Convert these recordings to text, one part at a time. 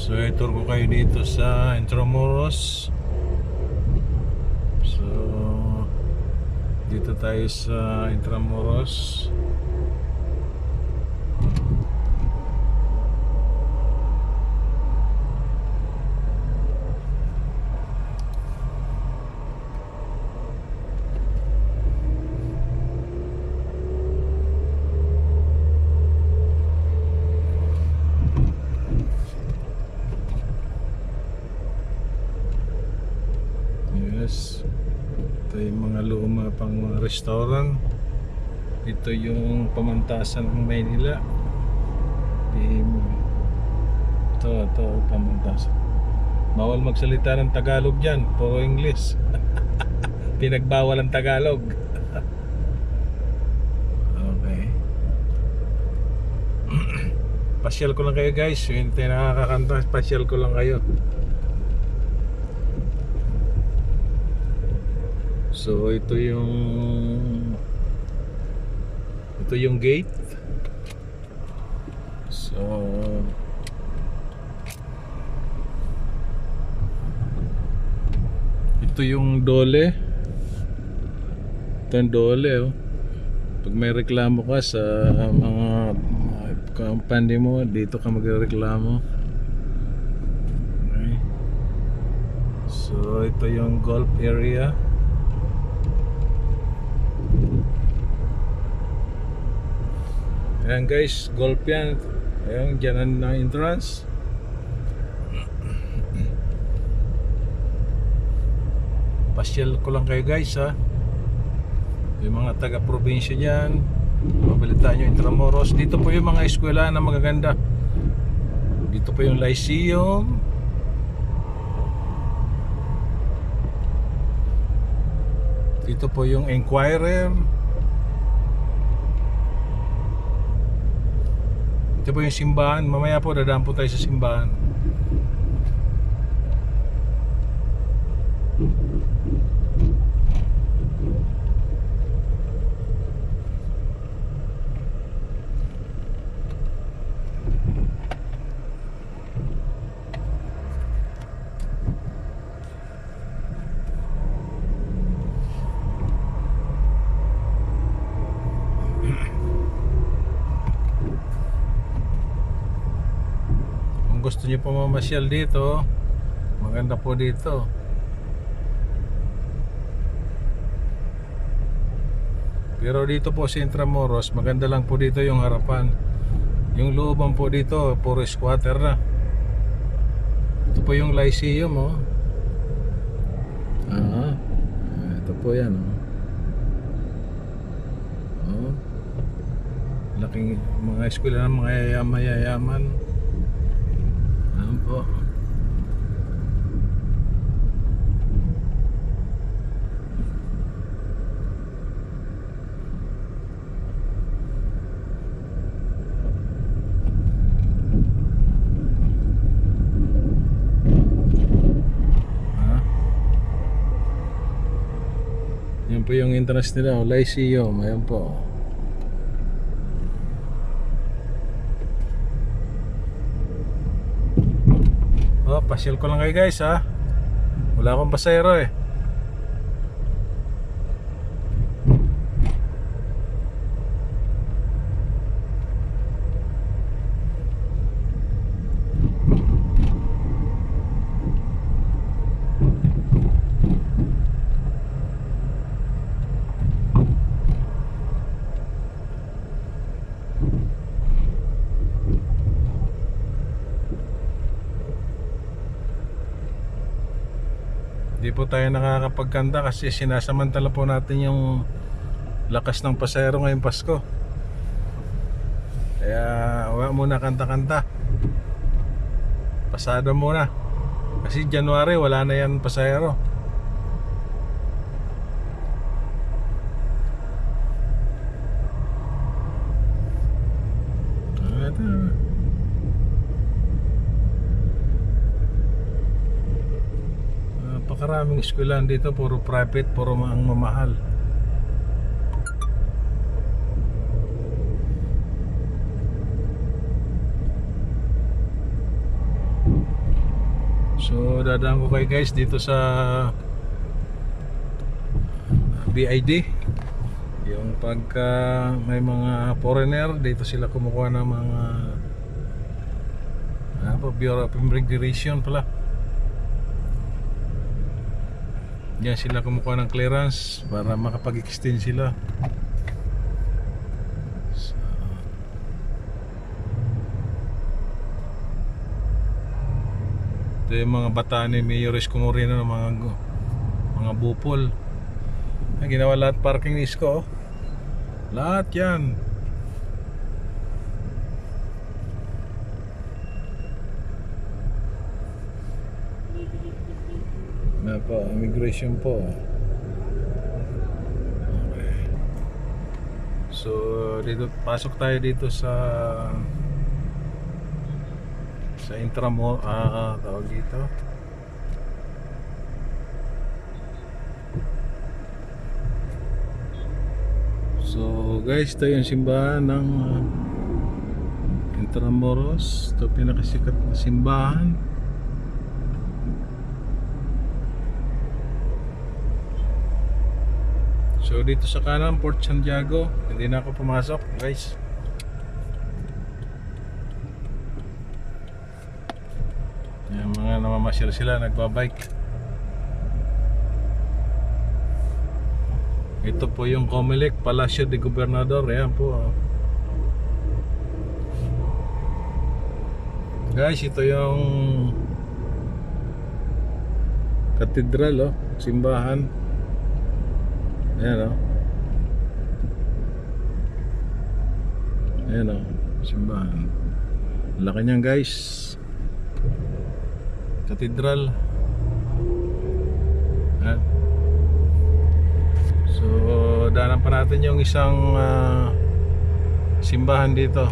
So i-tour ko kayo dito sa Intramuros. So dito tayo sa Intramuros. Ito yung mga luma pang mga restaurant. Ito yung pamantasan ng Maynila. Ito pamantasan. Bawal magsalita ng Tagalog dyan, puro English. Pinagbawal ang Tagalog. Okay. Pasyal ko lang kayo guys. Yung hindi nakakakanta, pasyal ko lang kayo. So ito yung gate. So ito yung dole. Ito yung dole oh. Pag may reklamo ka sa mga company mo, dito ka magreklamo. Okay. So ito yung golf area. Ayan guys, golf yan. Ayan, dyan ang entrance. Pasyal ko lang kayo guys ha. Yung mga taga-probinsya dyan, mabalitaan nyo Intramuros. Dito po yung mga eskwela na magaganda. Dito po yung Lyceum. Dito po yung Enquirer. Ito po yung simbahan. Mamaya po dadaan po tayo sa simbahan. Gusto niyo po mamasyal dito, maganda po dito. Pero dito po sa Intramuros, maganda lang po dito yung harapan. Yung looban po dito, puro squatter na. Ito po yung Lyceum oh. Ito po yan oh. Laking mga eskwela ng mga mayayaman. Ayan po. Yan po yung entrance nila, Lyceum. Ayan po. Oh, pasyal ko lang kayo guys ha. Wala akong pasahero eh. Hindi po tayo nakakapagkanta kasi sinasamantala po natin yung lakas ng pasahero ngayong Pasko. Kaya wala muna kanta-kanta. Pasado muna. Kasi January wala na yan pasahero. Napakaraming eskwelahan dito, puro private, puro ang mamahal. So dadaan ko kayo guys dito sa BID. Yung pagka may mga foreigner dito sila kumukuha ng mga Bureau of Immigration pala. Diyan sila kumukuha ng clearance para makapag-extend sila. So, ito yung mga bata ni Mayoress Comorino ng mga bupol. Ay, ginawa lahat parking ni Isko. Lahat yan. Na po, immigration po. Okay. So, dito pasok tayo dito sa Intramor, tawag dito. So, guys, ito yung simbahan ng Intramuros. Ito pinakasikat na simbahan. So dito sa kanan, Port Santiago. Hindi na ako pumasok, guys. Yung mga namamasyal sila, nagbabike. Ito po yung Comelec, Palacio de Gobernador. Ayan po. Guys, ito yung katedral, simbahan. Ayan, ayan, simbahan. Laki niyan, guys. Katedral. Ayan. So, daanan pa natin yung isang simbahan dito.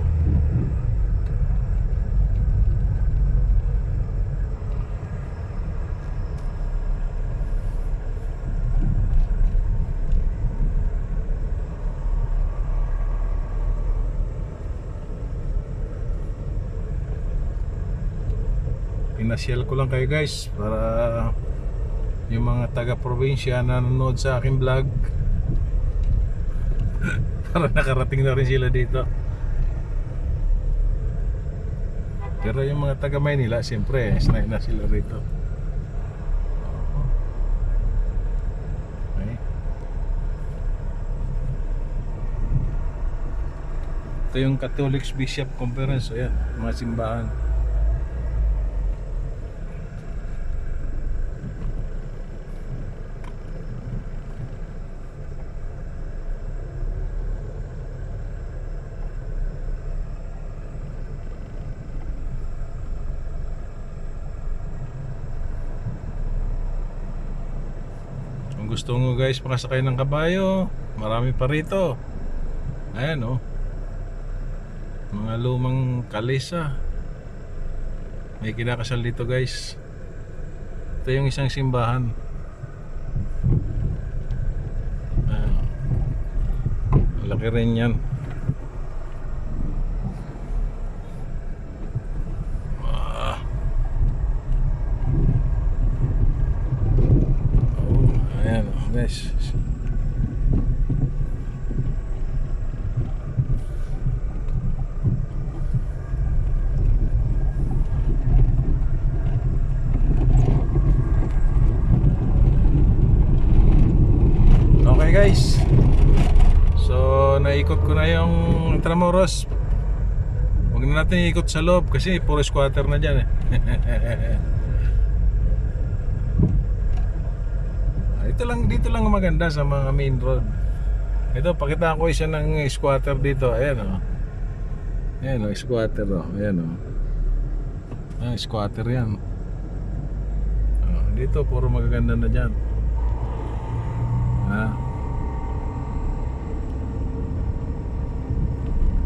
Pinasyal ko lang kayo guys para yung mga taga-probinsya na nanonood sa aking vlog para nakarating na rin sila dito. Pero yung mga taga Maynila siyempre sanay na sila rito. Okay. Ito yung Catholic Bishop Conference. Ayan, mga simbahan. Kung gusto nyo guys makasakay ng kabayo, marami pa rito. Ayan mga lumang kalesa. May kinakasal dito guys. Ito yung isang simbahan. Laki rin yan. Guys, okay guys, so naikot ko na yung Intramuros. Huwag na natin ikot sa loob kasi puro squatter na dyan dito lang maganda sa mga main road. Ito, pakita ko isa ng squatter dito. Ayan ayan squatter ayan squatter yan. Dito puro magaganda na dyan.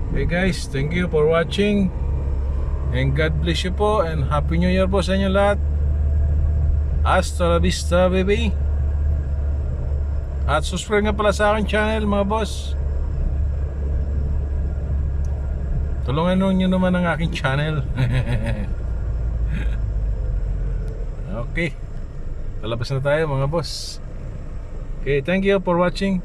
Okay guys, thank you for watching and God bless you po and Happy New Year po sa inyo lahat. Hasta la vista baby. At subscribe nga pala sa aking channel mga boss. Tulungan nyo naman ang aking channel. Okay. Palabas na tayo mga boss. Okay, thank you for watching.